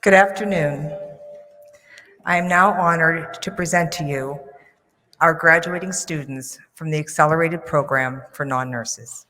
Good afternoon. I am now honored to present to you our graduating students from the Accelerated Program for Non-Nurses.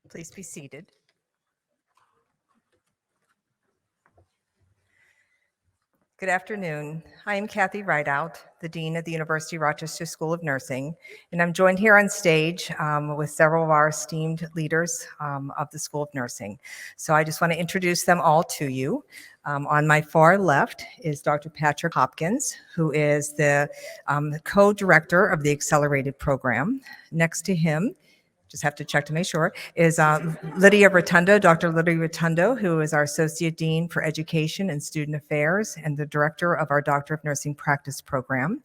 Please be seated. Good afternoon. I am Kathy Rideout, the Dean of the University of Rochester School of Nursing, and I'm joined here on stage with several of our esteemed leaders of the School of Nursing. So I just want to introduce them all to you. On my far left is Dr. Patrick Hopkins, who is the co-director of the Accelerated Program. Next to him, just have to check to make sure, is Lydia Rotundo, Dr. Lydia Rotundo, who is our Associate Dean for Education and Student Affairs and the Director of our Doctor of Nursing Practice Program.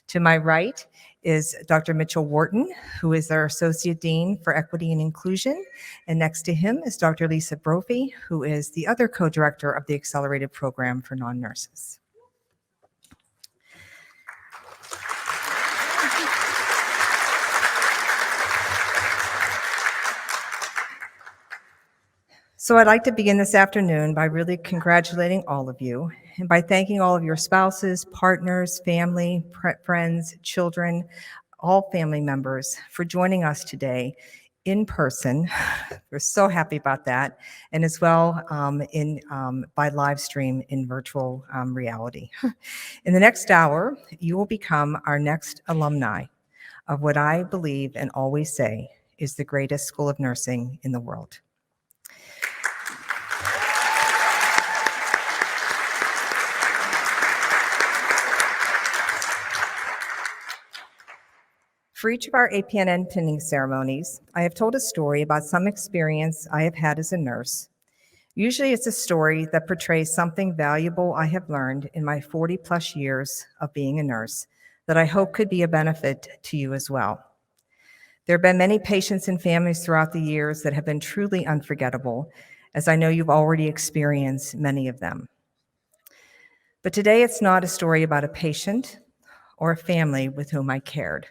To my right is Dr. Mitchell Wharton, who is our Associate Dean for Equity and Inclusion. And next to him is Dr. Lisa Brophy, who is the other co-director of the Accelerated Program for Non-Nurses. So I'd like to begin this afternoon by really congratulating all of you and by thanking all of your spouses, partners, family, friends, children, all family members for joining us today in person. We're so happy about that, and as well by live stream in virtual reality. In the next hour, you will become our next alumni of what I believe and always say is the greatest school of nursing in the world. For each of our APNN pinning ceremonies, I have told a story about some experience I have had as a nurse. Usually it's a story that portrays something valuable I have learned in my 40-plus years of being a nurse that I hope could be a benefit to you as well. There have been many patients and families throughout the years that have been truly unforgettable, as I know you've already experienced many of them. But today it's not a story about a patient or a family with whom I cared.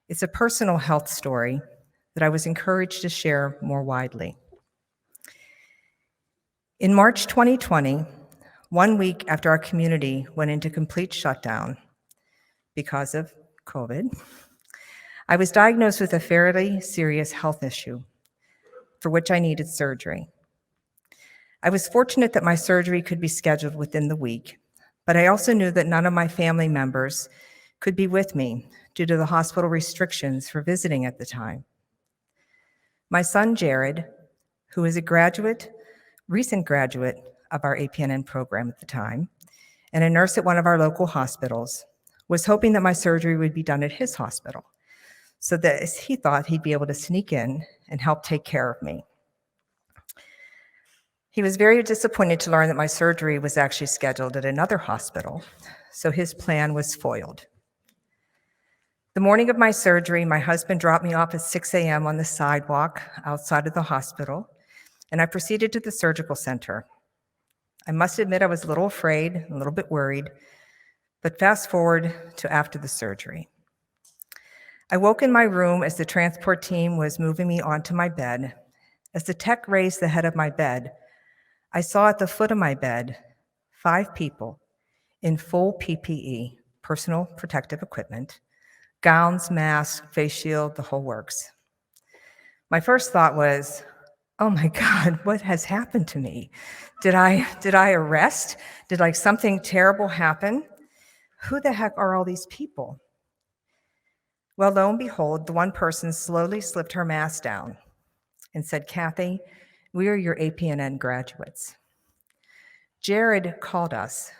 It's a personal health story that I was encouraged to share more widely. In March 2020, 1 week after our community went into complete shutdown because of COVID, I was diagnosed with a fairly serious health issue for which I needed surgery. I was fortunate that my surgery could be scheduled within the week, but I also knew that none of my family members could be with me due to the hospital restrictions for visiting at the time. My son, Jared, who is a recent graduate of our APNN program at the time, and a nurse at one of our local hospitals, was hoping that my surgery would be done at his hospital, so that he thought he'd be able to sneak in and help take care of me. He was very disappointed to learn that my surgery was actually scheduled at another hospital, so his plan was foiled. The morning of my surgery, my husband dropped me off at 6 a.m. on the sidewalk outside of the hospital, and I proceeded to the surgical center. I must admit I was a little afraid, a little bit worried, but fast forward to after the surgery. I woke in my room as the transport team was moving me onto my bed. As the tech raised the head of my bed, I saw at the foot of my bed 5 people in full PPE, personal protective equipment, gowns, masks, face shield, the whole works. My first thought was, oh my God, what has happened to me? Did I arrest? Did something terrible happen? Who the heck are all these people? Well, lo and behold, the one person slowly slipped her mask down and said, Kathy, we are your APNN graduates. Jared called us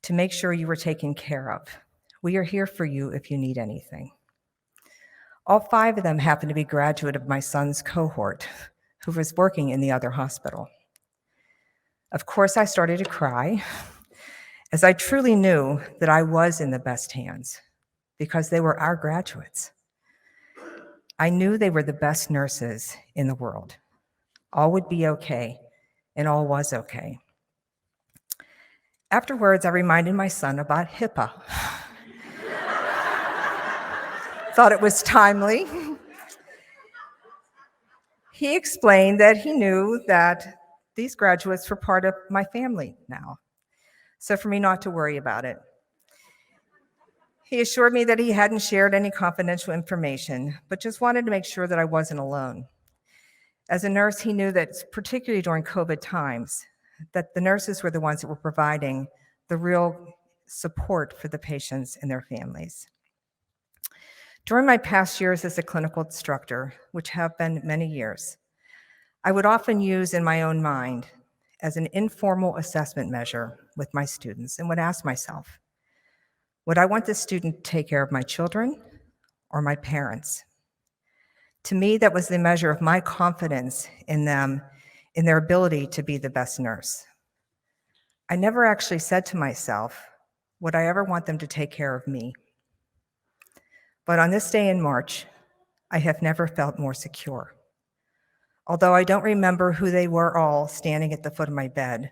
to make sure you were taken care of. We are here for you if you need anything. All 5 of them happened to be graduate of my son's cohort, who was working in the other hospital. Of course, I started to cry, as I truly knew that I was in the best hands, because they were our graduates. I knew they were the best nurses in the world. All would be okay, and all was okay. Afterwards, I reminded my son about HIPAA. Thought it was timely. He explained that he knew that these graduates were part of my family now, so for me not to worry about it. He assured me that he hadn't shared any confidential information, but just wanted to make sure that I wasn't alone. As a nurse, he knew that, particularly during COVID times, that the nurses were the ones that were providing the real support for the patients and their families. During my past years as a clinical instructor, which have been many years, I would often use in my own mind as an informal assessment measure with my students and would ask myself, would I want this student to take care of my children or my parents? To me, that was the measure of my confidence in them, in their ability to be the best nurse. I never actually said to myself, would I ever want them to take care of me? But on this day in March, I have never felt more secure. Although I don't remember who they were all standing at the foot of my bed,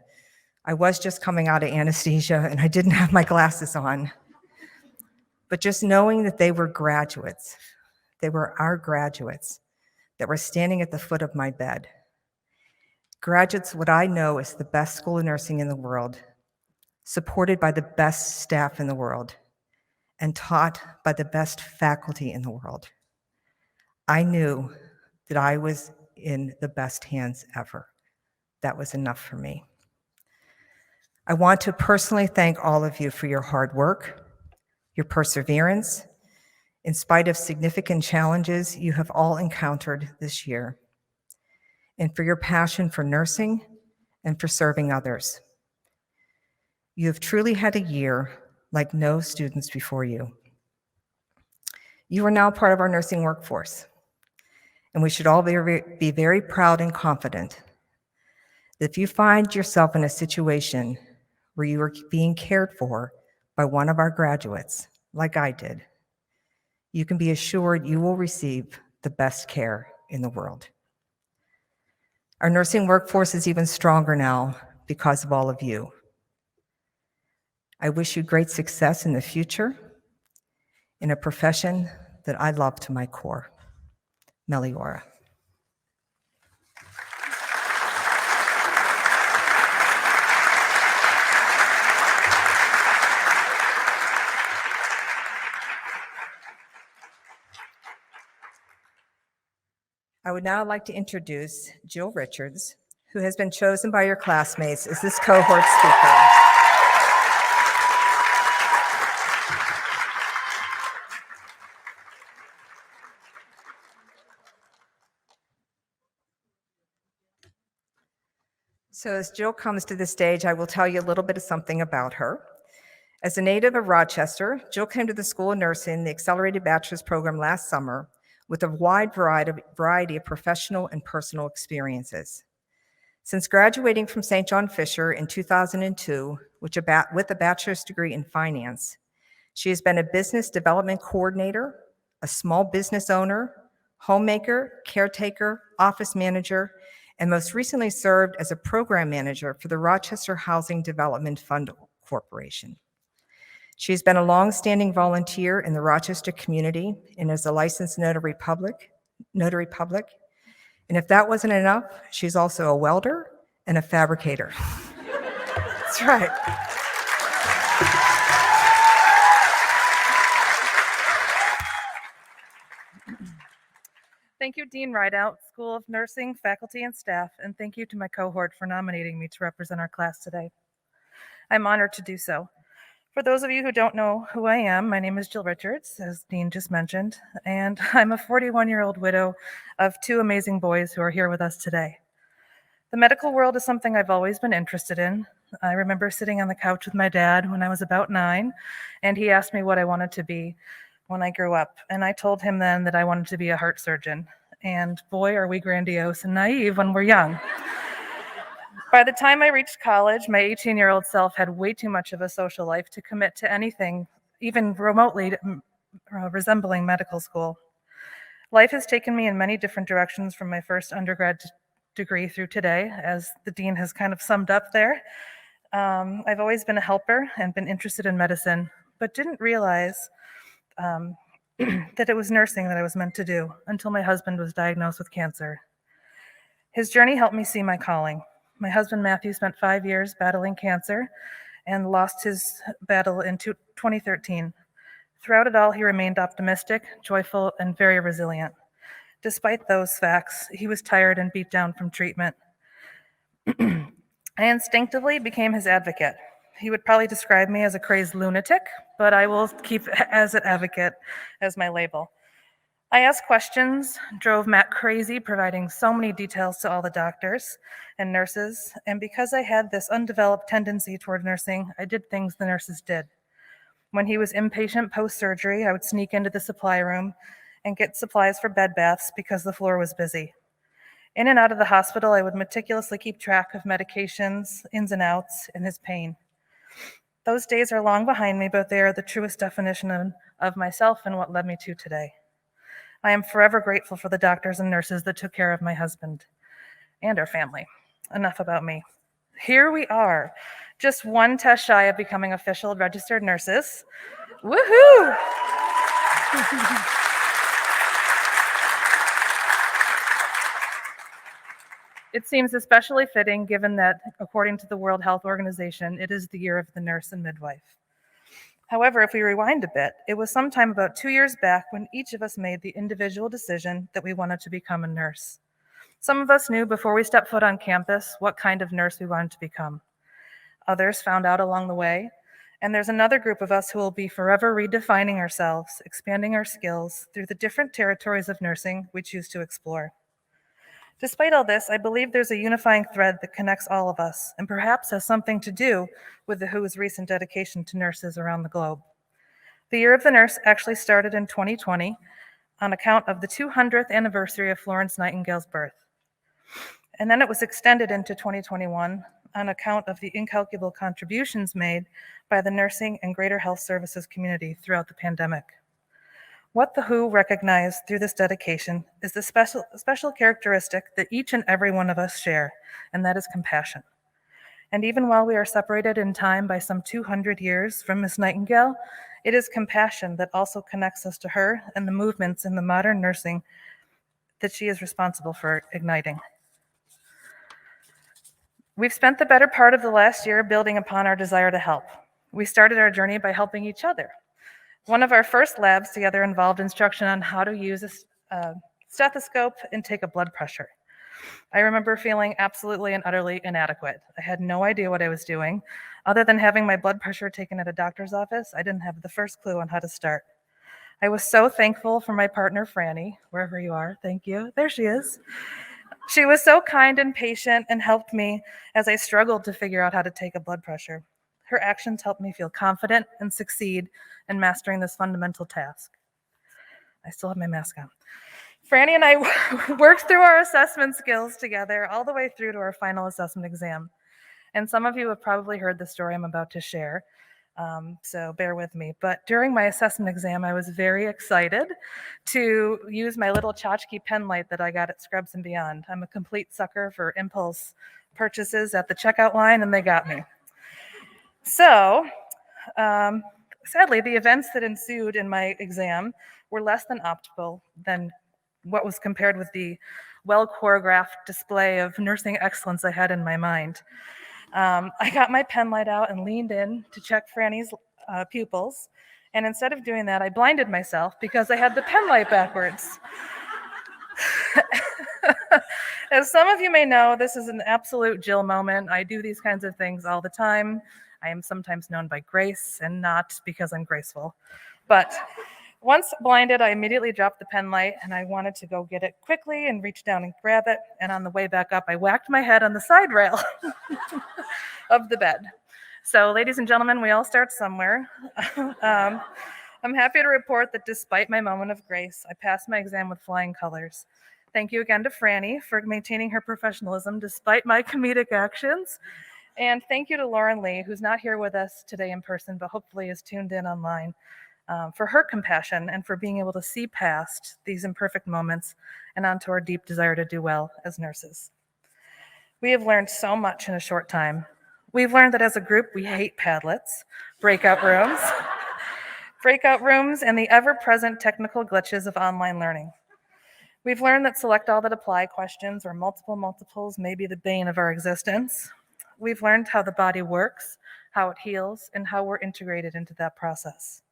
I was just coming out of anesthesia and I didn't have my glasses on. But just knowing that they were graduates, they were our graduates that were standing at the foot of my bed. Graduates, what I know is the best school of nursing in the world, supported by the best staff in the world, and taught by the best faculty in the world. I knew that I was in the best hands ever. That was enough for me. I want to personally thank all of you for your hard work, your perseverance, in spite of significant challenges you have all encountered this year, and for your passion for nursing and for serving others. You have truly had a year like no students before you. You are now part of our nursing workforce, and we should all be very proud and confident that if you find yourself in a situation where you are being cared for by one of our graduates, like I did, you can be assured you will receive the best care in the world. Our nursing workforce is even stronger now because of all of you. I wish you great success in the future in a profession that I love to my core. Meliora. I would now like to introduce Jill Richards, who has been chosen by your classmates as this cohort speaker. So as Jill comes to the stage, I will tell you a little bit of something about her. As a native of Rochester, Jill came to the School of Nursing, the Accelerated Bachelor's Program last summer, with a wide variety of professional and personal experiences. Since graduating from St. John Fisher in 2002, with a bachelor's degree in finance, she has been a business development coordinator, a small business owner, homemaker, caretaker, office manager, and most recently served as a program manager for the Rochester Housing Development Fund Corporation. She has been a longstanding volunteer in the Rochester community and is a licensed notary public. And if that wasn't enough, she's also a welder and a fabricator. That's right. Thank you, Dean Rideout, School of Nursing, faculty, and staff, and thank you to my cohort for nominating me to represent our class today. I'm honored to do so. For those of you who don't know who I am, my name is Jill Richards, as Dean just mentioned, and I'm a 41-year-old widow of two amazing boys who are here with us today. The medical world is something I've always been interested in. I remember sitting on the couch with my dad when I was about 9, and he asked me what I wanted to be when I grew up, and I told him then that I wanted to be a heart surgeon. And boy, are we grandiose and naive when we're young. By the time I reached college, my 18-year-old self had way too much of a social life to commit to anything, even remotely resembling medical school. Life has taken me in many different directions from my first undergrad degree through today, as the dean has kind of summed up there. I've always been a helper and been interested in medicine, but didn't realize that it was nursing that I was meant to do until my husband was diagnosed with cancer. His journey helped me see my calling. My husband, Matthew, spent 5 years battling cancer and lost his battle in 2013. Throughout it all, he remained optimistic, joyful, and very resilient. Despite those facts, he was tired and beat down from treatment. I instinctively became his advocate. He would probably describe me as a crazed lunatic, but I will keep as an advocate as my label. I asked questions, drove Matt crazy, providing so many details to all the doctors and nurses, and because I had this undeveloped tendency toward nursing, I did things the nurses did. When he was inpatient post-surgery, I would sneak into the supply room and get supplies for bed baths because the floor was busy. In and out of the hospital, I would meticulously keep track of medications, ins and outs, and his pain. Those days are long behind me, but they are the truest definition of myself and what led me to today. I am forever grateful for the doctors and nurses that took care of my husband and our family. Enough about me. Here we are, just one test shy of becoming official registered nurses. Woohoo! It seems especially fitting given that, according to the World Health Organization, it is the year of the nurse and midwife. However, if we rewind a bit, it was sometime about 2 years back when each of us made the individual decision that we wanted to become a nurse. Some of us knew before we stepped foot on campus what kind of nurse we wanted to become. Others found out along the way, And there's another group of us who will be forever redefining ourselves, expanding our skills through the different territories of nursing we choose to explore. Despite all this, I believe there's a unifying thread that connects all of us and perhaps has something to do with the WHO's recent dedication to nurses around the globe. The Year of the Nurse actually started in 2020 on account of the 200th anniversary of Florence Nightingale's birth. And then it was extended into 2021 on account of the incalculable contributions made by the nursing and greater health services community throughout the pandemic. What the WHO recognized through this dedication is the special characteristic that each and every one of us share, and that is compassion. And even while we are separated in time by some 200 years from Miss Nightingale, it is compassion that also connects us to her and the movements in the modern nursing that she is responsible for igniting. We've spent the better part of the last year building upon our desire to help. We started our journey by helping each other. One of our first labs together involved instruction on how to use a stethoscope and take a blood pressure. I remember feeling absolutely and utterly inadequate. I had no idea what I was doing. Other than having my blood pressure taken at a doctor's office, I didn't have the first clue on how to start. I was so thankful for my partner, Franny, wherever you are. Thank you. There she is. She was so kind and patient and helped me as I struggled to figure out how to take a blood pressure. Her actions helped me feel confident and succeed in mastering this fundamental task. I still have my mask on. Franny and I worked through our assessment skills together all the way through to our final assessment exam. And some of you have probably heard the story I'm about to share, so bear with me. But during my assessment exam, I was very excited to use my little tchotchke pen light that I got at Scrubs and Beyond. I'm a complete sucker for impulse purchases at the checkout line, and they got me. So, sadly, the events that ensued in my exam were less than optimal than what was compared with the well-choreographed display of nursing excellence I had in my mind. I got my pen light out and leaned in to check Franny's pupils, and instead of doing that, I blinded myself because I had the pen light backwards. As some of you may know, this is an absolute Jill moment. I do these kinds of things all the time. I am sometimes known by grace and not because I'm graceful. But once blinded, I immediately dropped the pen light and I wanted to go get it quickly and reach down and grab it. And on the way back up, I whacked my head on the side rail of the bed. So, ladies and gentlemen, we all start somewhere. I'm happy to report that despite my moment of grace, I passed my exam with flying colors. Thank you again to Franny for maintaining her professionalism despite my comedic actions. And thank you to Lauren Lee, who's not here with us today in person, but hopefully is tuned in online, for her compassion and for being able to see past these imperfect moments and onto our deep desire to do well as nurses. We have learned so much in a short time. We've learned that as a group, we hate Padlets, breakout rooms, and the ever-present technical glitches of online learning. We've learned that select all that apply questions or multiples may be the bane of our existence. We've learned how the body works, how it heals, and how we're integrated into that process.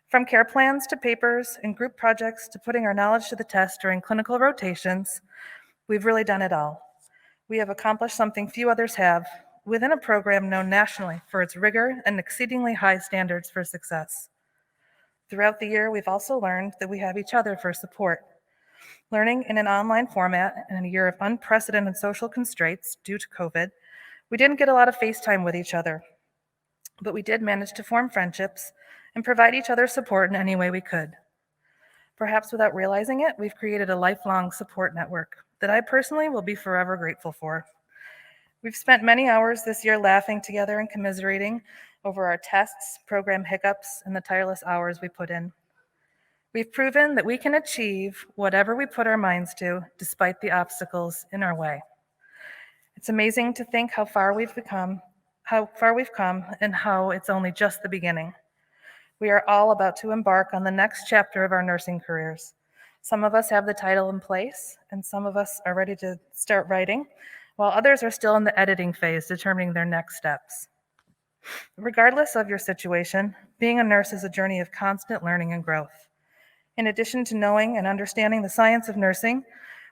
From care plans to papers and group projects to putting our knowledge to the test during clinical rotations, we've really done it all. We have accomplished something few others have within a program known nationally for its rigor and exceedingly high standards for success. Throughout the year, we've also learned that we have each other for support. Learning in an online format in a year of unprecedented social constraints due to COVID, we didn't get a lot of FaceTime with each other, but we did manage to form friendships and provide each other support in any way we could. Perhaps without realizing it, we've created a lifelong support network that I personally will be forever grateful for. We've spent many hours this year laughing together and commiserating over our tests, program hiccups, and the tireless hours we put in. We've proven that we can achieve whatever we put our minds to, despite the obstacles in our way. It's amazing to think how far we've come, and how it's only just the beginning. We are all about to embark on the next chapter of our nursing careers. Some of us have the title in place, and some of us are ready to start writing, while others are still in the editing phase, determining their next steps. Regardless of your situation, being a nurse is a journey of constant learning and growth. In addition to knowing and understanding the science of nursing,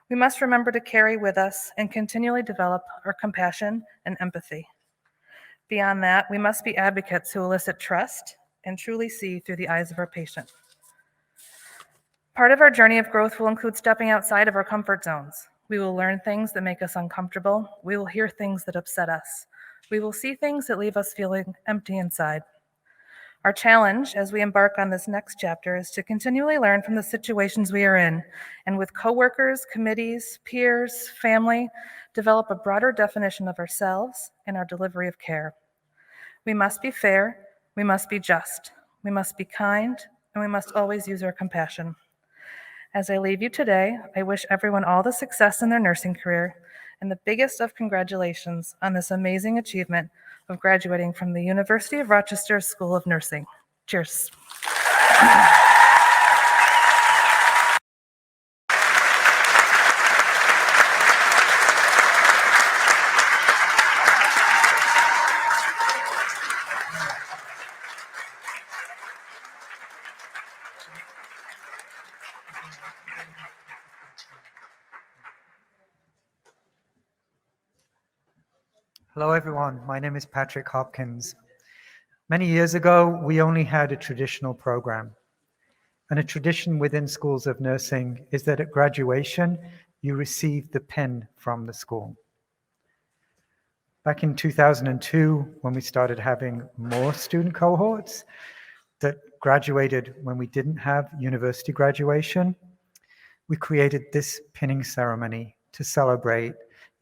we must remember to carry with us and continually develop our compassion and empathy. Beyond that, we must be advocates who elicit trust and truly see through the eyes of our patient. Part of our journey of growth will include stepping outside of our comfort zones. We will learn things that make us uncomfortable. We will hear things that upset us. We will see things that leave us feeling empty inside. Our challenge as we embark on this next chapter is to continually learn from the situations we are in, and with coworkers, committees, peers, family, develop a broader definition of ourselves and our delivery of care. We must be fair, we must be just, we must be kind, and we must always use our compassion. As I leave you today, I wish everyone all the success in their nursing career and the biggest of congratulations on this amazing achievement of graduating from the University of Rochester School of Nursing. Cheers. Hello, everyone. My name is Patrick Hopkins. Many years ago, we only had a traditional program. And a tradition within schools of nursing is that at graduation, you receive the pin from the school. Back in 2002, when we started having more student cohorts that graduated when we didn't have university graduation, we created this pinning ceremony to celebrate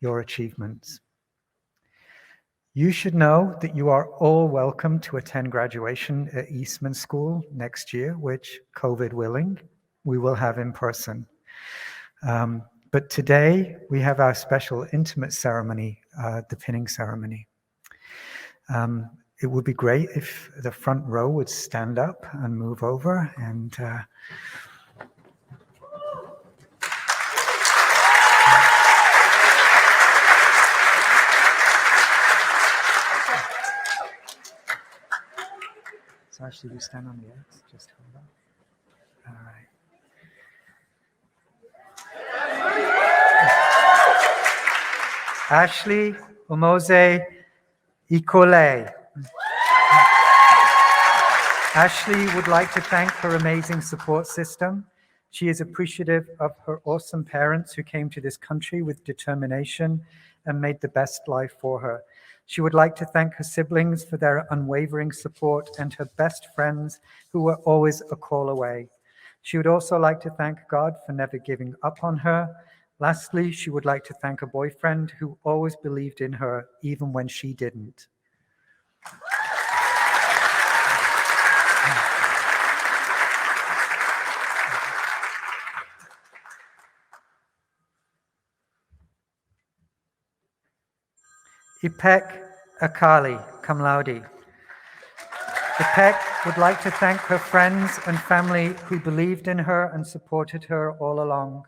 your achievements. You should know that you are all welcome to attend graduation at Eastman School next year, which, COVID willing, we will have in person. But today, we have our special intimate ceremony, the pinning ceremony. It would be great if the front row would stand up and move over and so actually we stand on the X, just hold on. All right. Ashley Omoze Ikole. Ashley would like to thank her amazing support system. She is appreciative of her awesome parents who came to this country with determination and made the best life for her. She would like to thank her siblings for their unwavering support and her best friends who were always a call away. She would also like to thank God for never giving up on her. Lastly, she would like to thank her boyfriend who always believed in her even when she didn't. Ipek Akali, cum laude. Ipek would like to thank her friends and family who believed in her and supported her all along.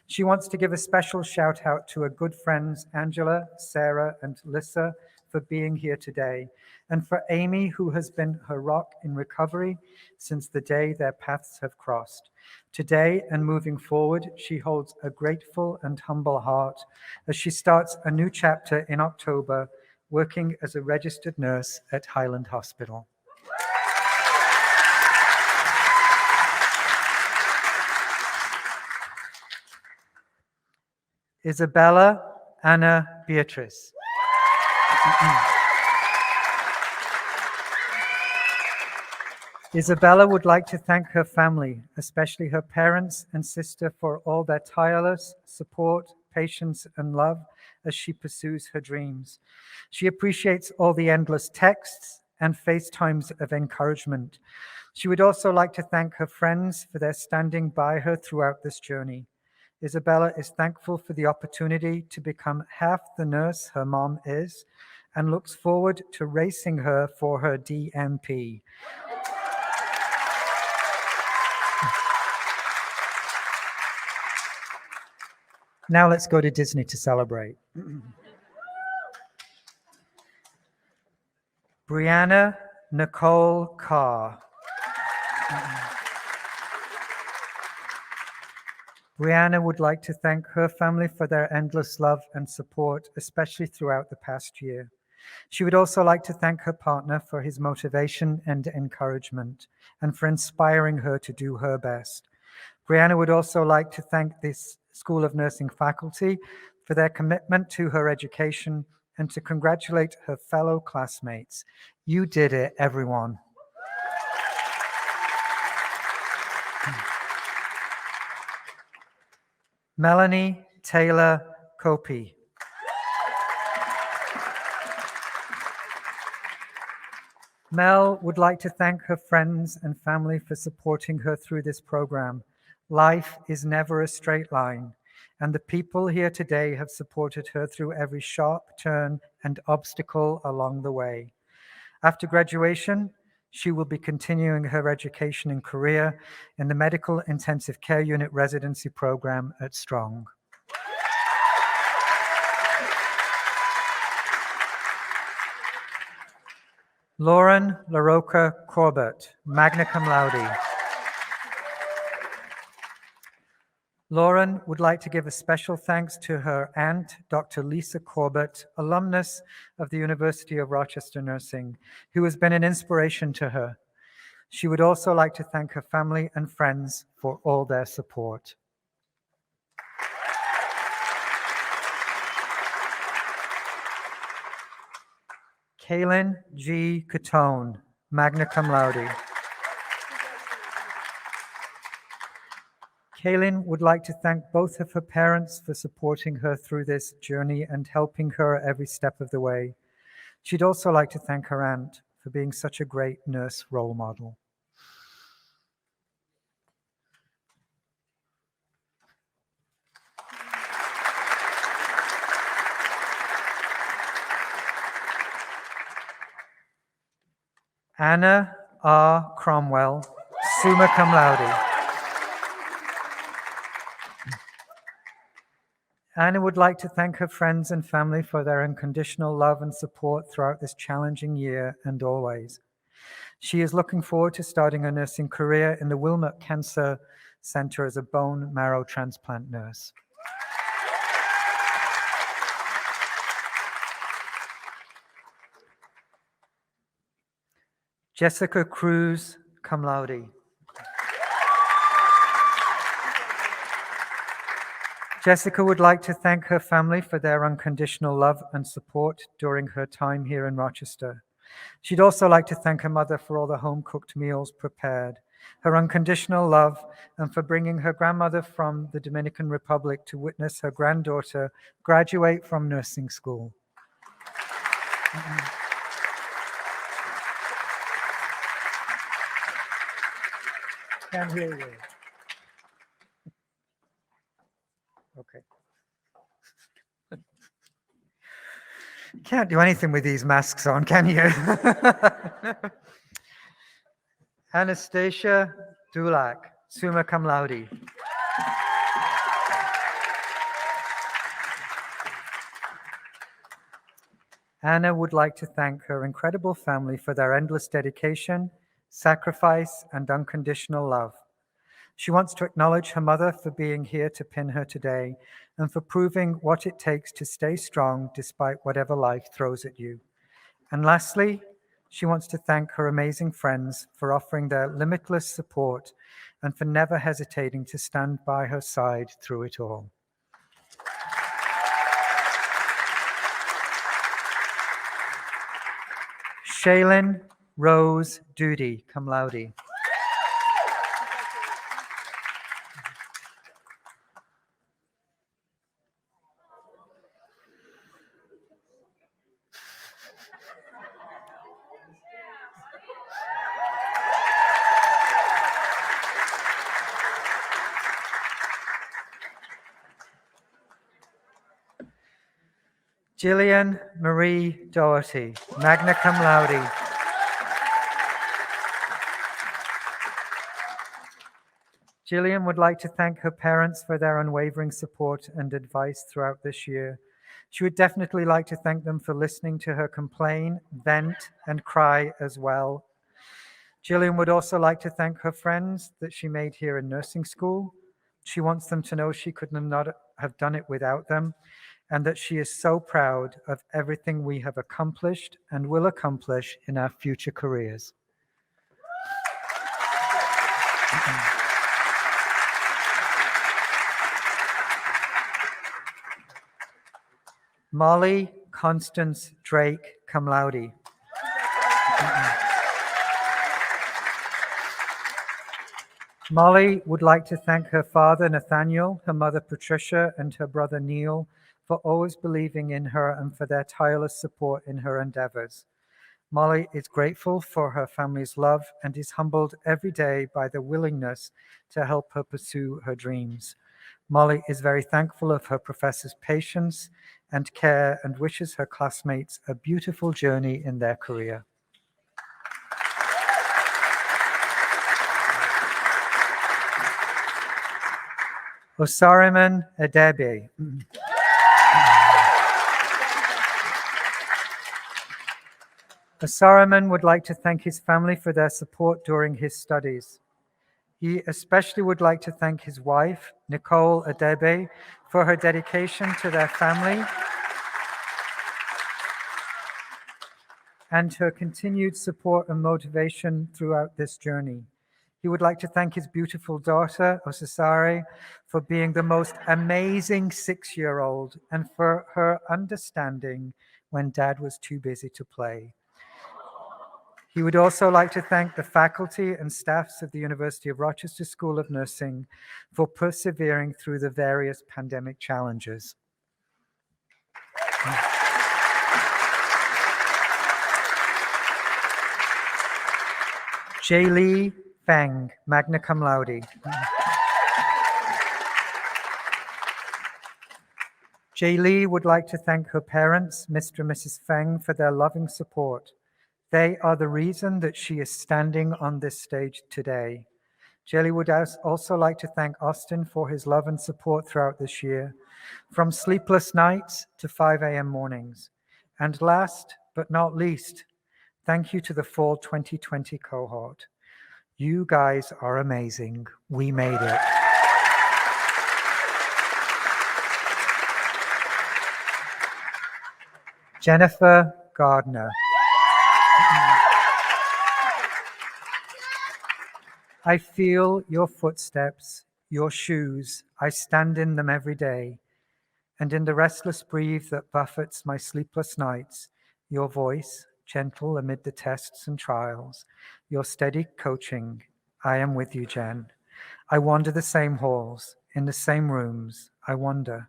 She wants to give a special shout out to her good friends Angela, Sarah, and Lissa for being here today, and for Amy, who has been her rock in recovery since the day their paths have crossed. Today and moving forward, she holds a grateful and humble heart as she starts a new chapter in October, working as a registered nurse at Highland Hospital. Isabella Anna Beatrice. Isabella would like to thank her family, especially her parents and sister, for all their tireless support, patience, and love as she pursues her dreams. She appreciates all the endless texts and FaceTimes of encouragement. She would also like to thank her friends for their standing by her throughout this journey. Isabella is thankful for the opportunity to become half the nurse her mom is and looks forward to racing her for her DNP. Now let's go to Disney to celebrate. Brianna Nicole Carr. Brianna would like to thank her family for their endless love and support, especially throughout the past year. She would also like to thank her partner for his motivation and encouragement and for inspiring her to do her best. Brianna would also like to thank this School of Nursing faculty for their commitment to her education and to congratulate her fellow classmates. You did it, everyone. Melanie Taylor Copey. Mel would like to thank her friends and family for supporting her through this program. Life is never a straight line, and the people here today have supported her through every sharp turn and obstacle along the way. After graduation, she will be continuing her education and career in the Medical Intensive Care Unit residency program at Strong. Lauren LaRocca Corbett, magna cum laude. Lauren would like to give a special thanks to her aunt, Dr. Lisa Corbett, alumnus of the University of Rochester Nursing, who has been an inspiration to her. She would also like to thank her family and friends for all their support. Kaylin G. Catone, magna cum laude. Kaylin would like to thank both of her parents for supporting her through this journey and helping her every step of the way. She'd also like to thank her aunt for being such a great nurse role model. Anna R. Cromwell, summa cum laude. Anna would like to thank her friends and family for their unconditional love and support throughout this challenging year and always. She is looking forward to starting a nursing career in the Wilmot Cancer Center as a bone marrow transplant nurse. Jessica Cruz, cum laude. Jessica would like to thank her family for their unconditional love and support during her time here in Rochester. She'd also like to thank her mother for all the home-cooked meals prepared, her unconditional love, and for bringing her grandmother from the Dominican Republic to witness her granddaughter graduate from nursing school. Can't hear you. Okay. Can't do anything with these masks on, can you? Anastasia Dulac, summa cum laude. Anna would like to thank her incredible family for their endless dedication, sacrifice, and unconditional love. She wants to acknowledge her mother for being here to pin her today and for proving what it takes to stay strong despite whatever life throws at you. And lastly, she wants to thank her amazing friends for offering their limitless support and for never hesitating to stand by her side through it all. Shaylin Rose Doody, cum laude. Jillian Marie Doherty, magna cum laude. Jillian would like to thank her parents for their unwavering support and advice throughout this year. She would definitely like to thank them for listening to her complain, vent, and cry as well. Jillian would also like to thank her friends that she made here in nursing school. She wants them to know she could not have done it without them, and that she is so proud of everything we have accomplished and will accomplish in our future careers. Molly Constance Drake, cum laude. Molly would like to thank her father, Nathaniel, her mother, Patricia, and her brother, Neil, for always believing in her and for their tireless support in her endeavors. Molly is grateful for her family's love and is humbled every day by their willingness to help her pursue her dreams. Molly is very thankful of her professors' patience and care and wishes her classmates a beautiful journey in their career. Osariman Edebe. Osariman would like to thank his family for their support during his studies. He especially would like to thank his wife, Nicole Edebe, for her dedication to their family and her continued support and motivation throughout this journey. He would like to thank his beautiful daughter, Osasari, for being the most amazing 6-year-old and for her understanding when Dad was too busy to play. He would also like to thank the faculty and staffs of the University of Rochester School of Nursing for persevering through the various pandemic challenges. Jaylee Feng, magna cum laude. Jaylee would like to thank her parents, Mr. and Mrs. Feng, for their loving support. They are the reason that she is standing on this stage today. Jaylee would also like to thank Austin for his love and support throughout this year, from sleepless nights to 5 a.m. mornings. And last but not least, thank you to the fall 2020 cohort. You guys are amazing. We made it. Jennifer Gardner. I feel your footsteps, your shoes. I stand in them every day. And in the restless breeze that buffets my sleepless nights, your voice, gentle amid the tests and trials, your steady coaching. I am with you, Jen. I wander the same halls, in the same rooms, I wander.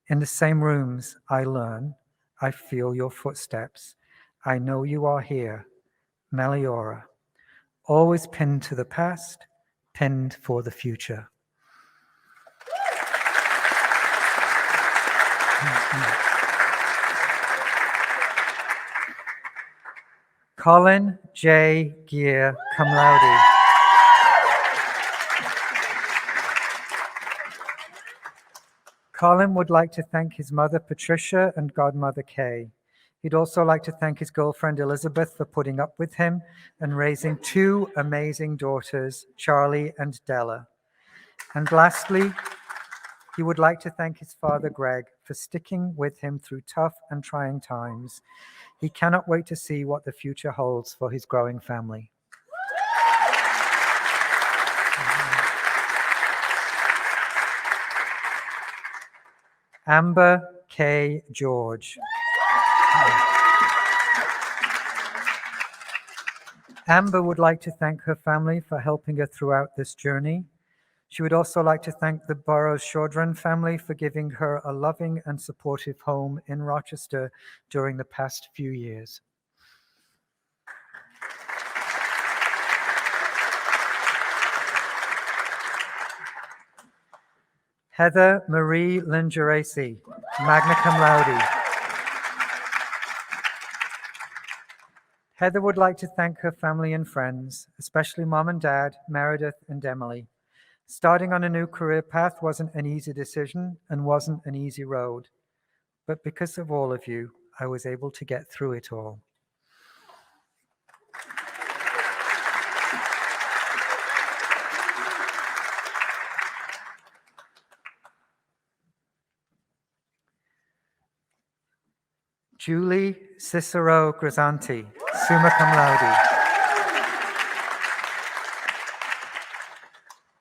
In the same rooms, I learn. I feel your footsteps. I know you are here, Meliora. Always pinned to the past, pinned for the future. Colin J. Gear, cum laude. Colin would like to thank his mother, Patricia, and godmother, Kay. He'd also like to thank his girlfriend, Elizabeth, for putting up with him and raising 2 amazing daughters, Charlie and Della. And lastly, he would like to thank his father, Greg, for sticking with him through tough and trying times. He cannot wait to see what the future holds for his growing family. Amber K. George. Amber would like to thank her family for helping her throughout this journey. She would also like to thank the Burroughs Chaudron family for giving her a loving and supportive home in Rochester during the past few years. Heather Marie Lingerasi, magna cum laude. Heather would like to thank her family and friends, especially mom and dad, Meredith and Emily. Starting on a new career path wasn't an easy decision and wasn't an easy road. But because of all of you, I was able to get through it all. Julie Cicero Grisanti, summa cum laude.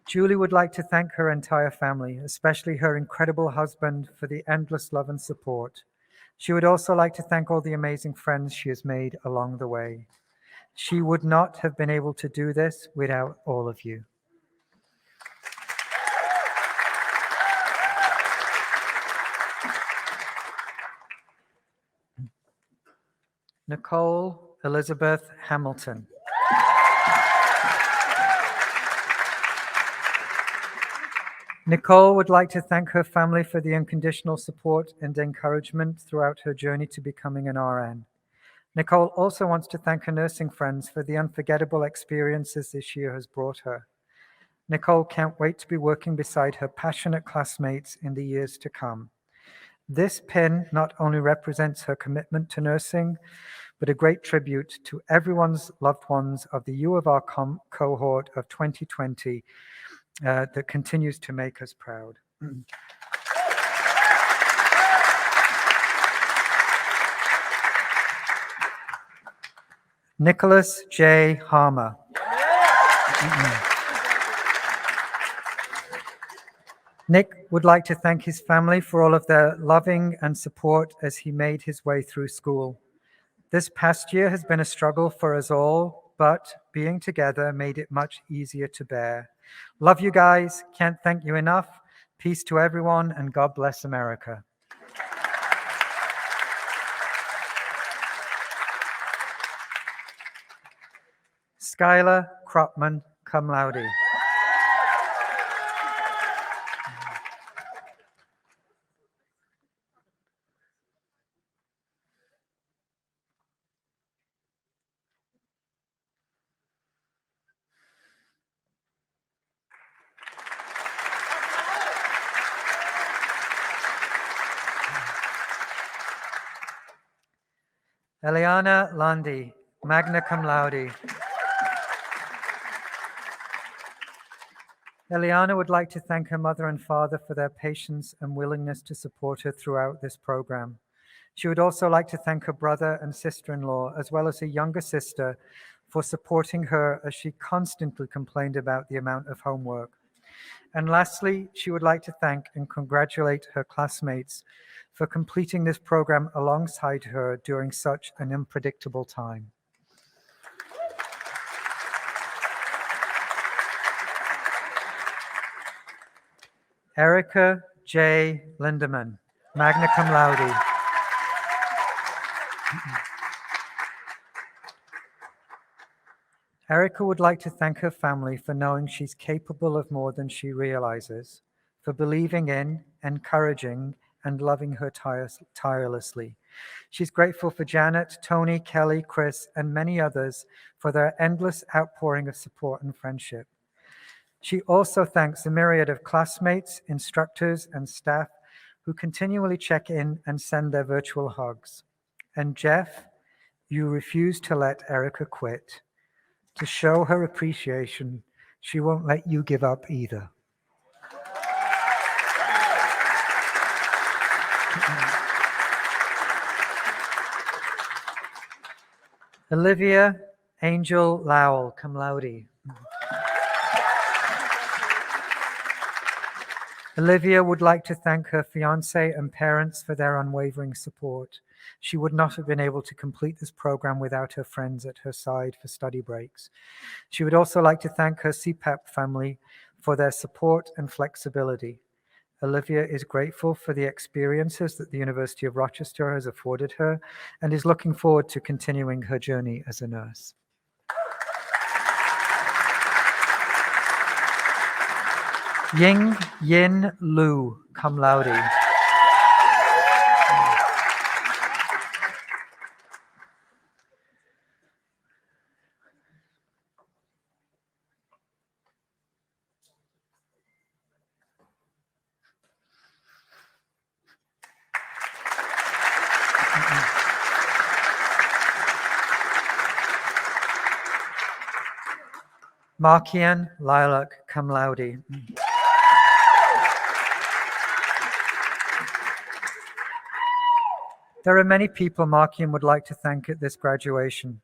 Julie would like to thank her entire family, especially her incredible husband, for the endless love and support. She would also like to thank all the amazing friends she has made along the way. She would not have been able to do this without all of you. Nicole Elizabeth Hamilton. Nicole would like to thank her family for the unconditional support and encouragement throughout her journey to becoming an RN. Nicole also wants to thank her nursing friends for the unforgettable experiences this year has brought her. Nicole can't wait to be working beside her passionate classmates in the years to come. This pin not only represents her commitment to nursing, but a great tribute to everyone's loved ones of the U of R cohort of 2020 that continues to make us proud. Nicholas J. Harmer. Nick would like to thank his family for all of their loving and support as he made his way through school. This past year has been a struggle for us all, but being together made it much easier to bear. Love you guys. Can't thank you enough. Peace to everyone, and God bless America. Skylar Kropman, cum laude. Eliana Landi, magna cum laude. Eliana would like to thank her mother and father for their patience and willingness to support her throughout this program. She would also like to thank her brother and sister-in-law, as well as her younger sister, for supporting her as she constantly complained about the amount of homework. And lastly, she would like to thank and congratulate her classmates for completing this program alongside her during such an unpredictable time. Erica J. Lindemann, magna cum laude. Erica would like to thank her family for knowing she's capable of more than she realizes, for believing in, encouraging, and loving her tirelessly. She's grateful for Janet, Tony, Kelly, Chris, and many others for their endless outpouring of support and friendship. She also thanks the myriad of classmates, instructors, and staff who continually check in and send their virtual hugs. And Jeff, you refuse to let Erica quit. To show her appreciation, she won't let you give up either. Olivia Angel Lowell, cum laude. Olivia would like to thank her fiance and parents for their unwavering support. She would not have been able to complete this program without her friends at her side for study breaks. She would also like to thank her CPAP family for their support and flexibility. Olivia is grateful for the experiences that the University of Rochester has afforded her and is looking forward to continuing her journey as a nurse. Ying Yin Lu, cum laude. Markian Lilac, cum laude. There are many people Markian would like to thank at this graduation.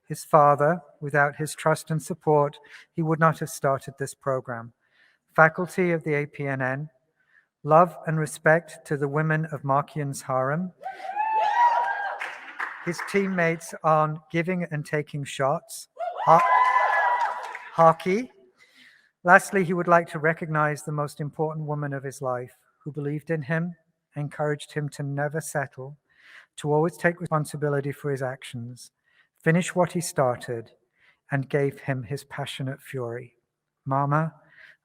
His father, without his trust and support, he would not have started this program. Faculty of the APNN, love and respect to the women of Markian's harem, his teammates on giving and taking shots, hockey. Lastly, he would like to recognize the most important woman of his life, who believed in him, encouraged him to never settle, to always take responsibility for his actions, finish what he started, and gave him his passionate fury. Mama,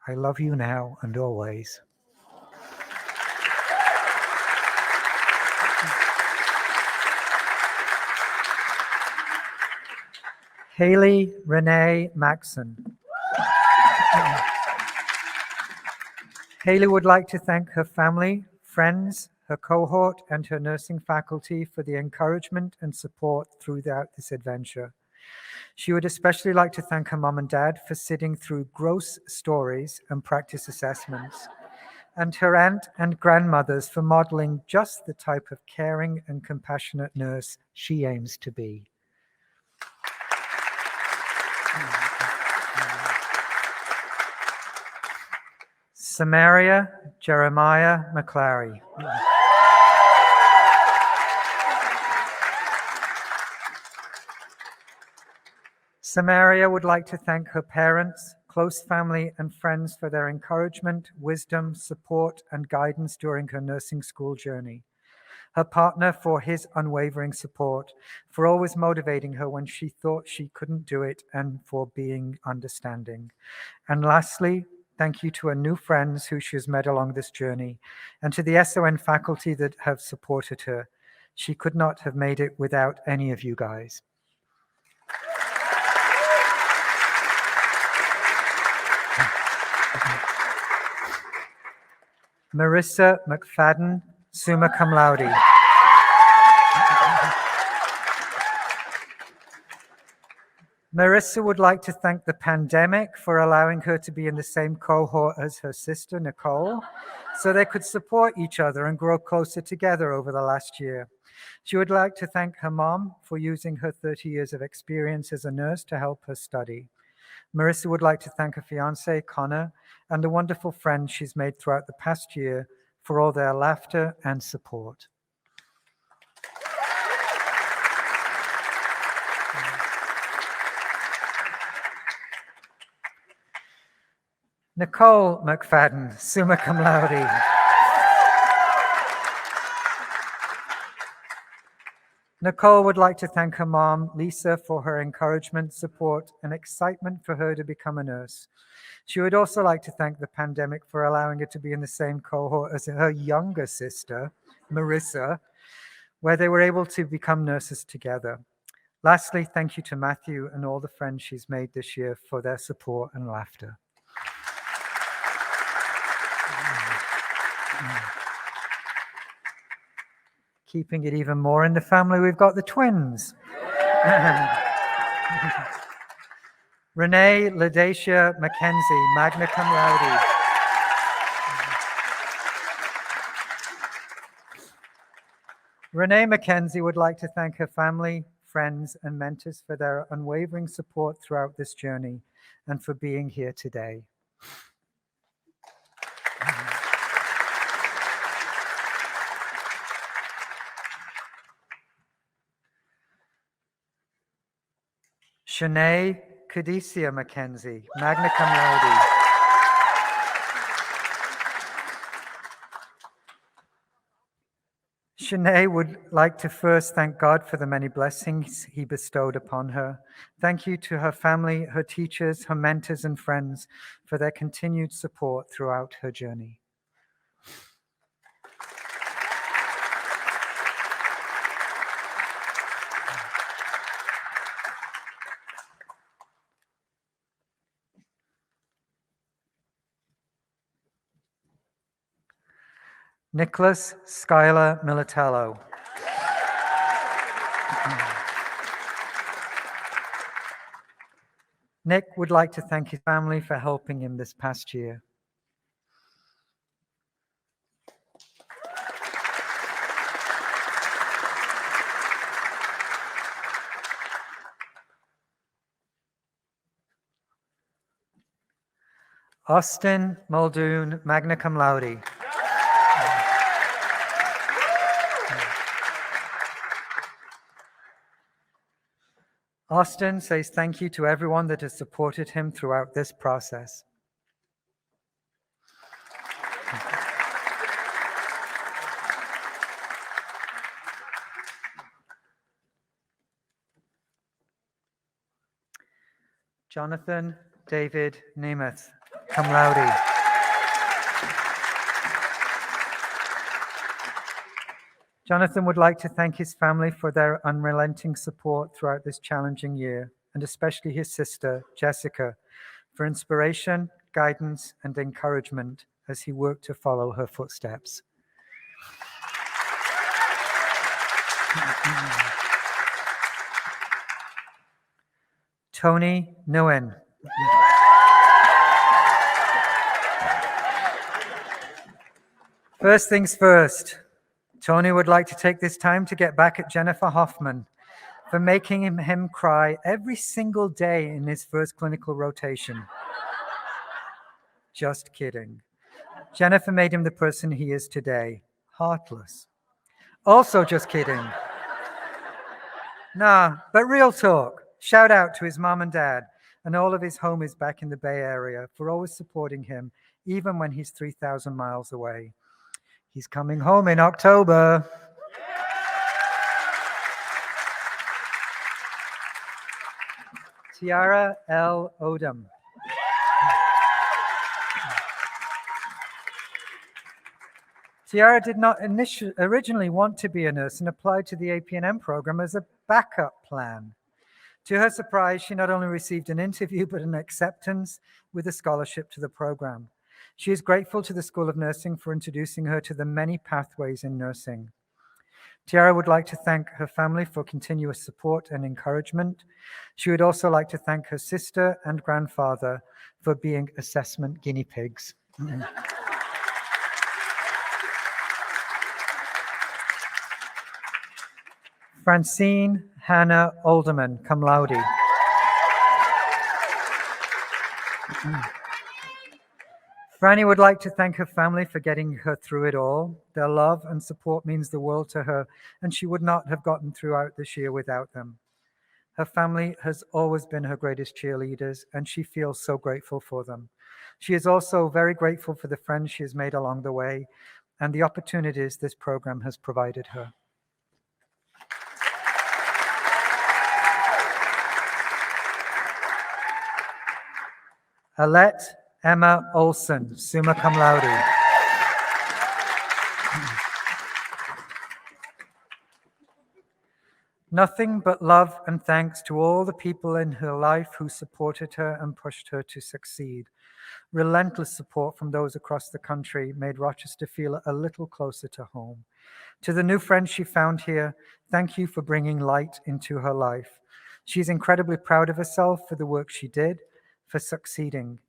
I love you now and always. Haley Renee Maxson. Haley would like to thank her family, friends, her cohort, and her nursing faculty for the encouragement and support throughout this adventure. She would especially like to thank her mom and dad for sitting through gross stories and practice assessments, and her aunt and grandmothers for modeling just the type of caring and compassionate nurse she aims to be. Samaria Jeremiah McClary. Samaria would like to thank her parents, close family, and friends for their encouragement, wisdom, support, and guidance during her nursing school journey. Her partner for his unwavering support, for always motivating her when she thought she couldn't do it, and for being understanding. And lastly, thank you to her new friends who she has met along this journey, and to the SON faculty that have supported her. She could not have made it without any of you guys. Marissa McFadden, summa cum laude. Marissa would like to thank the pandemic for allowing her to be in the same cohort as her sister, Nicole, so they could support each other and grow closer together over the last year. She would like to thank her mom for using her 30 years of experience as a nurse to help her study. Marissa would like to thank her fiance, Connor, and the wonderful friends she's made throughout the past year for all their laughter and support. Nicole McFadden, summa cum laude. Nicole would like to thank her mom, Lisa, for her encouragement, support, and excitement for her to become a nurse. She would also like to thank the pandemic for allowing her to be in the same cohort as her younger sister, Marissa, where they were able to become nurses together. Lastly, thank you to Matthew and all the friends she's made this year for their support and laughter. Keeping it even more in the family, we've got the twins. Renee Ladacia Mackenzie, magna cum laude. Renee Mackenzie would like to thank her family, friends, and mentors for their unwavering support throughout this journey and for being here today. Shanae Cadesia Mackenzie, magna cum laude. Shanae would like to first thank God for the many blessings he bestowed upon her. Thank you to her family, her teachers, her mentors, and friends for their continued support throughout her journey. Nicholas Skylar Militello. Nick would like to thank his family for helping him this past year. Austin Muldoon, magna cum laude. Austin says thank you to everyone that has supported him throughout this process. Jonathan David Nemeth, cum laude. Jonathan would like to thank his family for their unrelenting support throughout this challenging year, and especially his sister, Jessica, for inspiration, guidance, and encouragement as he worked to follow her footsteps. Tony Nguyen. First things first, Tony would like to take this time to get back at Jennifer Hoffman for making him cry every single day in his first clinical rotation. Just kidding. Jennifer made him the person he is today, heartless. Also just kidding. Nah, but real talk. Shout out to his mom and dad and all of his homies back in the Bay Area for always supporting him, even when he's 3,000 miles away. He's coming home in October. Tiara L. Odom. Tiara did not originally want to be a nurse and applied to the APNM program as a backup plan. To her surprise, she not only received an interview, but an acceptance with a scholarship to the program. She is grateful to the School of Nursing for introducing her to the many pathways in nursing. Tiara would like to thank her family for continuous support and encouragement. She would also like to thank her sister and grandfather for being assessment guinea pigs. Francine Hannah Alderman, cum laude. Franny would like to thank her family for getting her through it all. Their love and support means the world to her, and she would not have gotten throughout this year without them. Her family has always been her greatest cheerleaders, and she feels so grateful for them. She is also very grateful for the friends she has made along the way and the opportunities this program has provided her. Alette Emma Olson, summa cum laude. Nothing but love and thanks to all the people in her life who supported her and pushed her to succeed. Relentless support from those across the country made Rochester feel a little closer to home. To the new friends she found here, thank you for bringing light into her life. She's incredibly proud of herself for the work she did, for succeeding.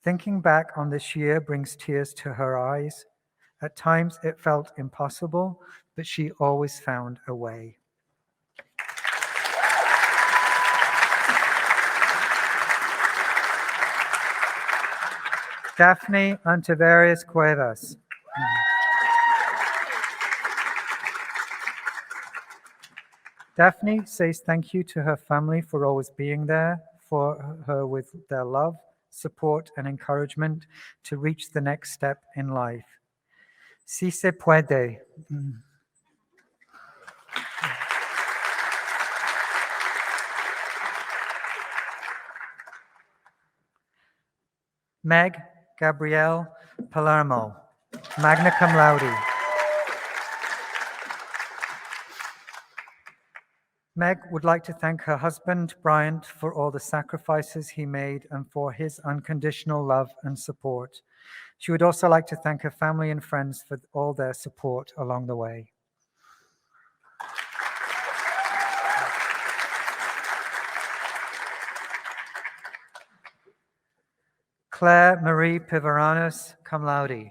Thinking back on this year brings tears to her eyes. At times it felt impossible, but she always found a way. Daphne Antaveras Cuevas. Daphne says thank you to her family for always being there for her with their love, support, and encouragement to reach the next step in life. Si se puede. Meg Gabrielle Palermo, magna cum laude. Meg would like to thank her husband, Bryant, for all the sacrifices he made and for his unconditional love and support. She would also like to thank her family and friends for all their support along the way. Claire Marie Pivaranos, cum laude.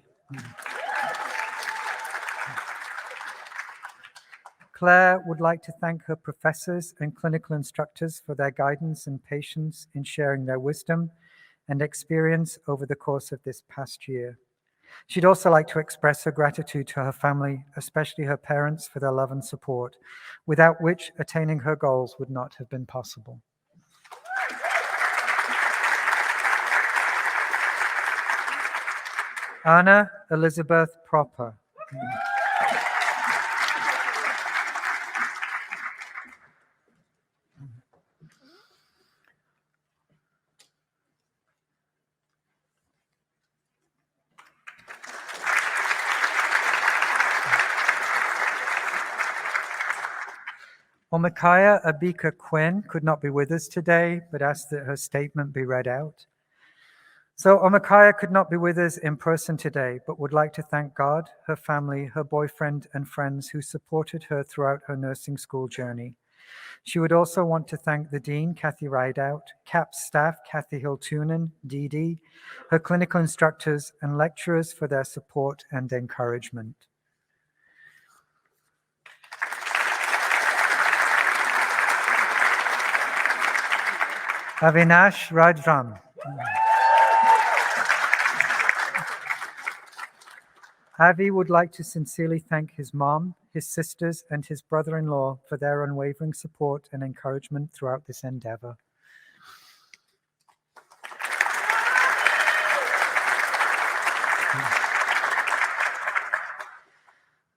Claire would like to thank her professors and clinical instructors for their guidance and patience in sharing their wisdom and experience over the course of this past year. She'd also like to express her gratitude to her family, especially her parents, for their love and support, without which attaining her goals would not have been possible. Anna Elizabeth Proper. Omikaya Abika Quinn could not be with us today, but asked that her statement be read out. So Omikaya could not be with us in person today, but would like to thank God, her family, her boyfriend, and friends who supported her throughout her nursing school journey. She would also want to thank the Dean, Kathy Rideout, CAPS staff, Kathy Hill-Tunen, Dee Dee, her clinical instructors and lecturers for their support and encouragement. Avinash Rajram. Avi would like to sincerely thank his mom, his sisters, and his brother-in-law for their unwavering support and encouragement throughout this endeavor.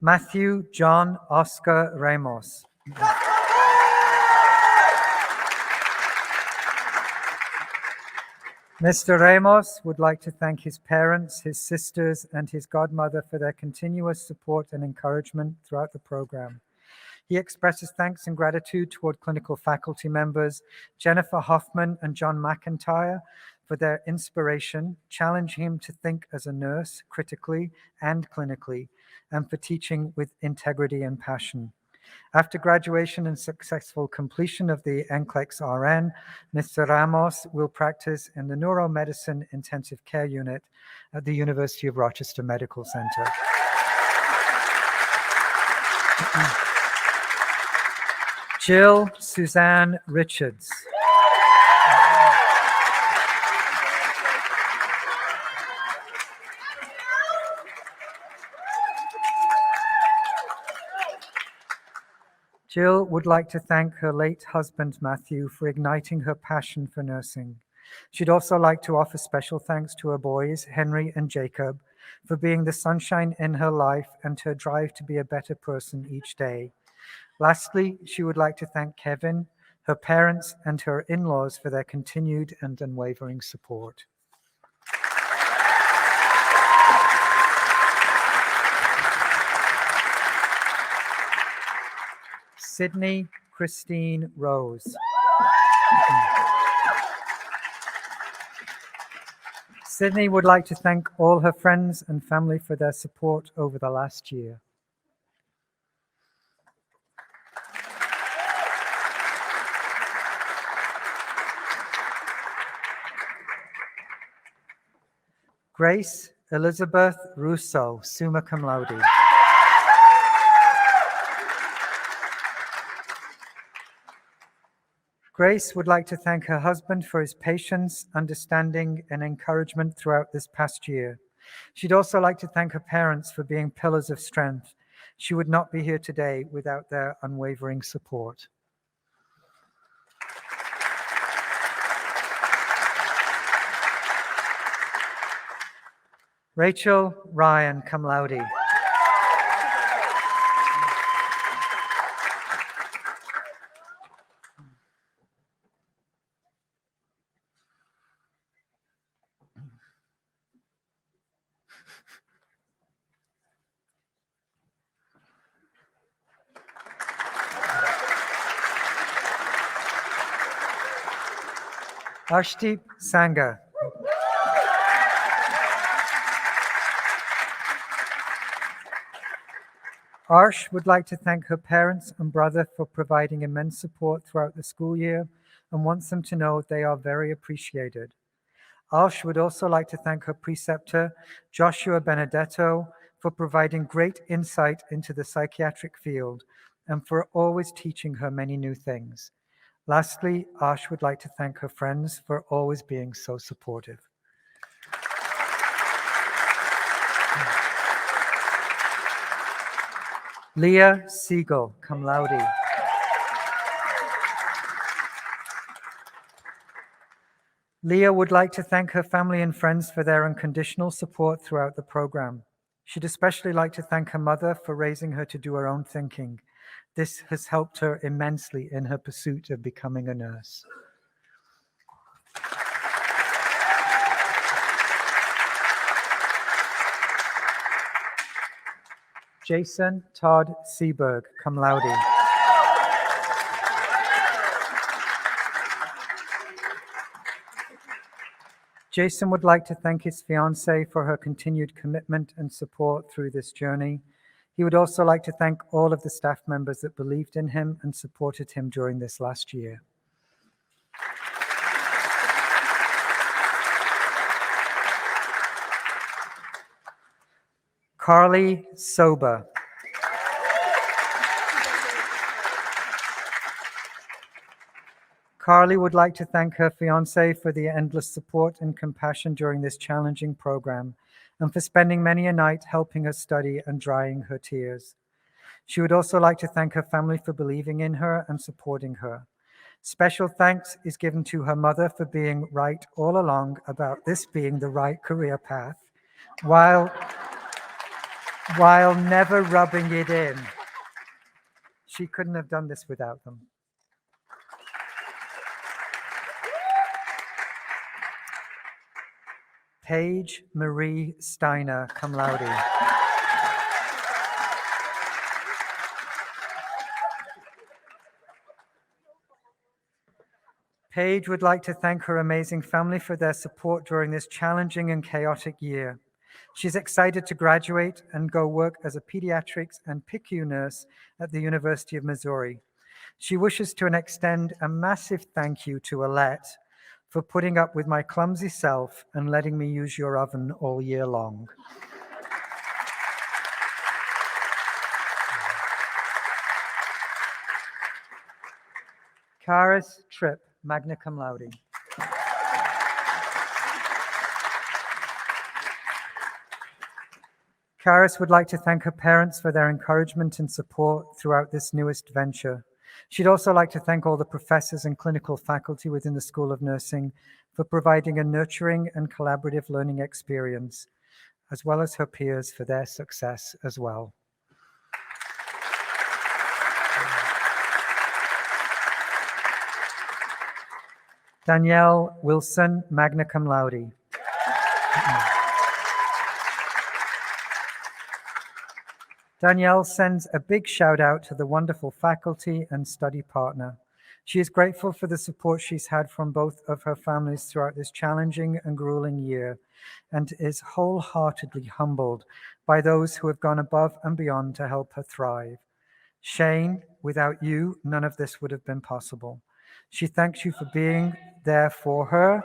Matthew John Oscar Ramos. Mr. Ramos would like to thank his parents, his sisters, and his godmother for their continuous support and encouragement throughout the program. He expresses thanks and gratitude toward clinical faculty members Jennifer Hoffman and John McIntyre for their inspiration, challenging him to think as a nurse critically and clinically, and for teaching with integrity and passion. After graduation and successful completion of the NCLEX RN, Mr. Ramos will practice in the Neuromedicine Intensive Care Unit at the University of Rochester Medical Center. Jill Suzanne Richards. Jill would like to thank her late husband, Matthew, for igniting her passion for nursing. She'd also like to offer special thanks to her boys, Henry and Jacob, for being the sunshine in her life and her drive to be a better person each day. Lastly, she would like to thank Kevin, her parents, and her in-laws for their continued and unwavering support. Sydney Christine Rose. Sydney would like to thank all her friends and family for their support over the last year. Grace Elizabeth Russo, summa cum laude. Grace would like to thank her husband for his patience, understanding, and encouragement throughout this past year. She'd also like to thank her parents for being pillars of strength. She would not be here today without their unwavering support. Rachel Ryan, cum laude. Arshdeep Sangha. Arsh would like to thank her parents and brother for providing immense support throughout the school year and wants them to know they are very appreciated. Arsh would also like to thank her preceptor, Joshua Benedetto, for providing great insight into the psychiatric field and for always teaching her many new things. Lastly, Ash would like to thank her friends for always being so supportive. Leah Siegel, cum laude. Leah would like to thank her family and friends for their unconditional support throughout the program. She'd especially like to thank her mother for raising her to do her own thinking. This has helped her immensely in her pursuit of becoming a nurse. Jason Todd Seberg, cum laude. Jason would like to thank his fiancée for her continued commitment and support through this journey. He would also like to thank all of the staff members that believed in him and supported him during this last year. Carly Sober. Carly would like to thank her fiancé for the endless support and compassion during this challenging program and for spending many a night helping her study and drying her tears. She would also like to thank her family for believing in her and supporting her. Special thanks is given to her mother for being right all along about this being the right career path, while never rubbing it in. She couldn't have done this without them. Paige Marie Steiner, cum laude. Paige would like to thank her amazing family for their support during this challenging and chaotic year. She's excited to graduate and go work as a pediatrics and PICU nurse at the University of Missouri. She wishes to extend a massive thank you to Alette for putting up with my clumsy self and letting me use your oven all year long. Karis Tripp, magna cum laude. Karis would like to thank her parents for their encouragement and support throughout this newest venture. She'd also like to thank all the professors and clinical faculty within the School of Nursing for providing a nurturing and collaborative learning experience, as well as her peers for their success as well. Danielle Wilson, magna cum laude. Danielle sends a big shout out to the wonderful faculty and study partner. She is grateful for the support she's had from both of her families throughout this challenging and grueling year, and is wholeheartedly humbled by those who have gone above and beyond to help her thrive. Shane, without you, none of this would have been possible. She thanks you for being there for her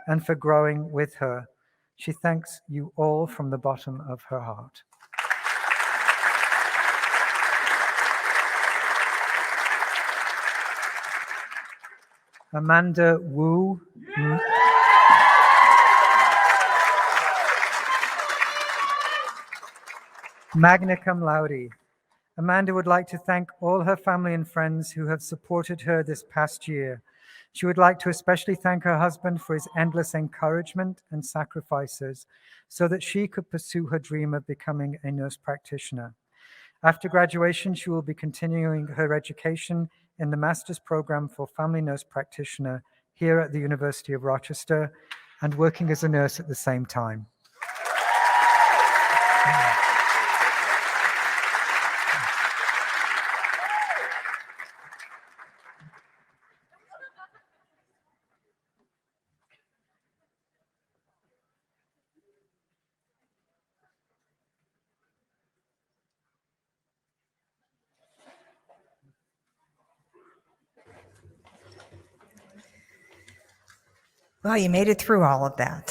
and for growing with her. She thanks you all from the bottom of her heart. Amanda Wu. Magna cum laude. Amanda would like to thank all her family and friends who have supported her this past year. She would like to especially thank her husband for his endless encouragement and sacrifices so that she could pursue her dream of becoming a nurse practitioner. After graduation, she will be continuing her education in the master's program for family nurse practitioner here at the University of Rochester and working as a nurse at the same time. Well, you made it through all of that.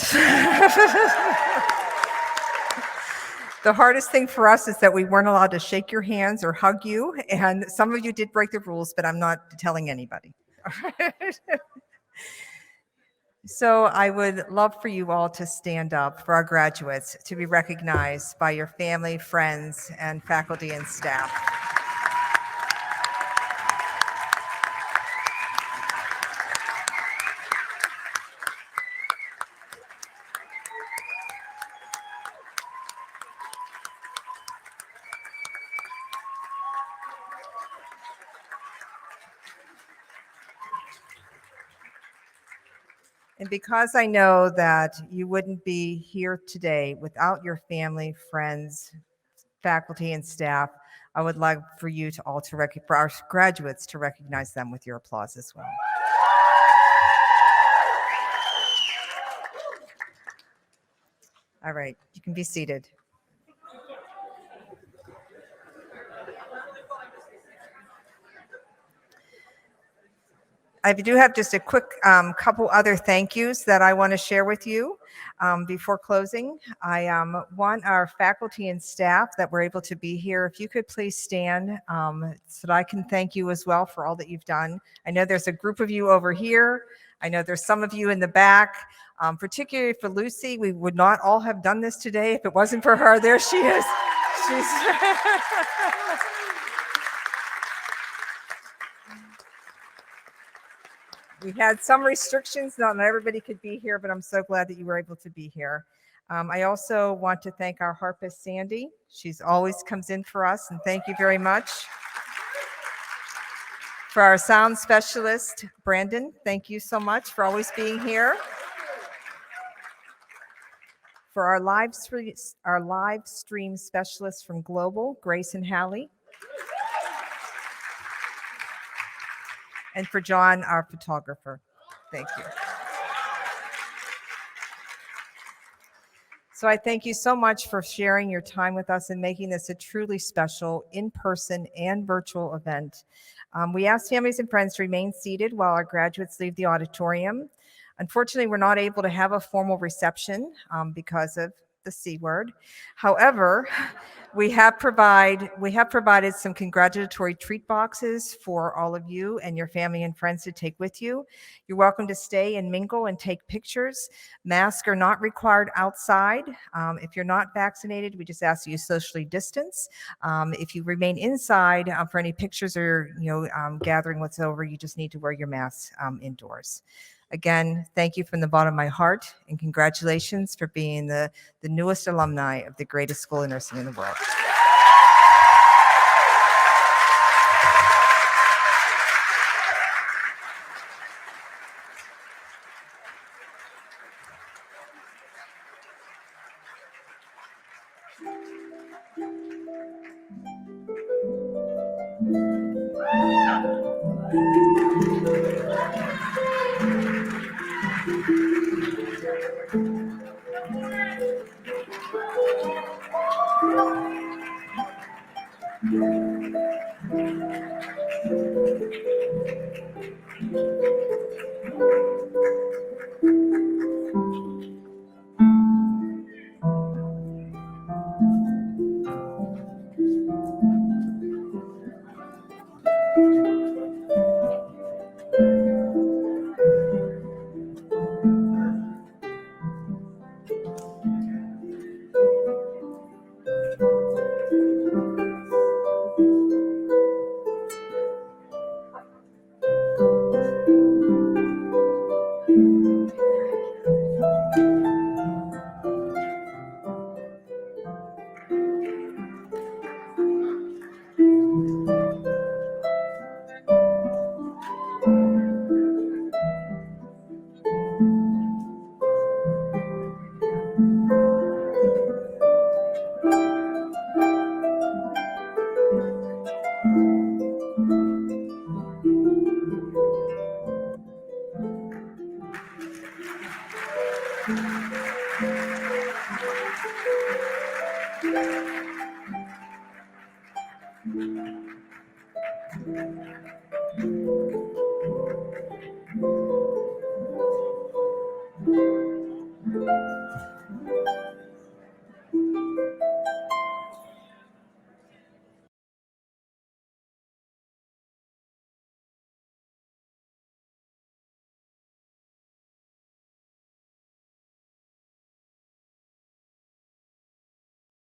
The hardest thing for us is that we weren't allowed to shake your hands or hug you, and some of you did break the rules, but I'm not telling anybody. So I would love for you all to stand up for our graduates to be recognized by your family, friends, and faculty and staff. And because I know that you wouldn't be here today without your family, friends, faculty, and staff, I would like for you to all for our graduates to recognize them with your applause as well. All right, you can be seated. I do have just a quick couple other thank yous that I want to share with you before closing. I want our faculty and staff that were able to be here, if you could please stand so that I can thank you as well for all that you've done. I know there's a group of you over here. I know there's some of you in the back, particularly for Lucy. We would not all have done this today if it wasn't for her. There she is. She's We had some restrictions, not everybody could be here, but I'm so glad that you were able to be here. I also want to thank our harpist, Sandy. She's always comes in for us, and thank you very much. For our sound specialist, Brandon, thank you so much for always being here. For our live stream specialists from Global, Grace and Hallie. And for John, our photographer. Thank you. So I thank you so much for sharing your time with us and making this a truly special in-person and virtual event. We ask families and friends to remain seated while our graduates leave the auditorium. Unfortunately, we're not able to have a formal reception because of the C word. However, we have provided some congratulatory treat boxes for all of you and your family and friends to take with you. You're welcome to stay and mingle and take pictures. Masks are not required outside. If you're not vaccinated, we just ask that you socially distance. If you remain inside for any pictures or gathering whatsoever, you just need to wear your mask indoors. Again, thank you from the bottom of my heart, and congratulations for being the newest alumni of the greatest school of nursing in the world.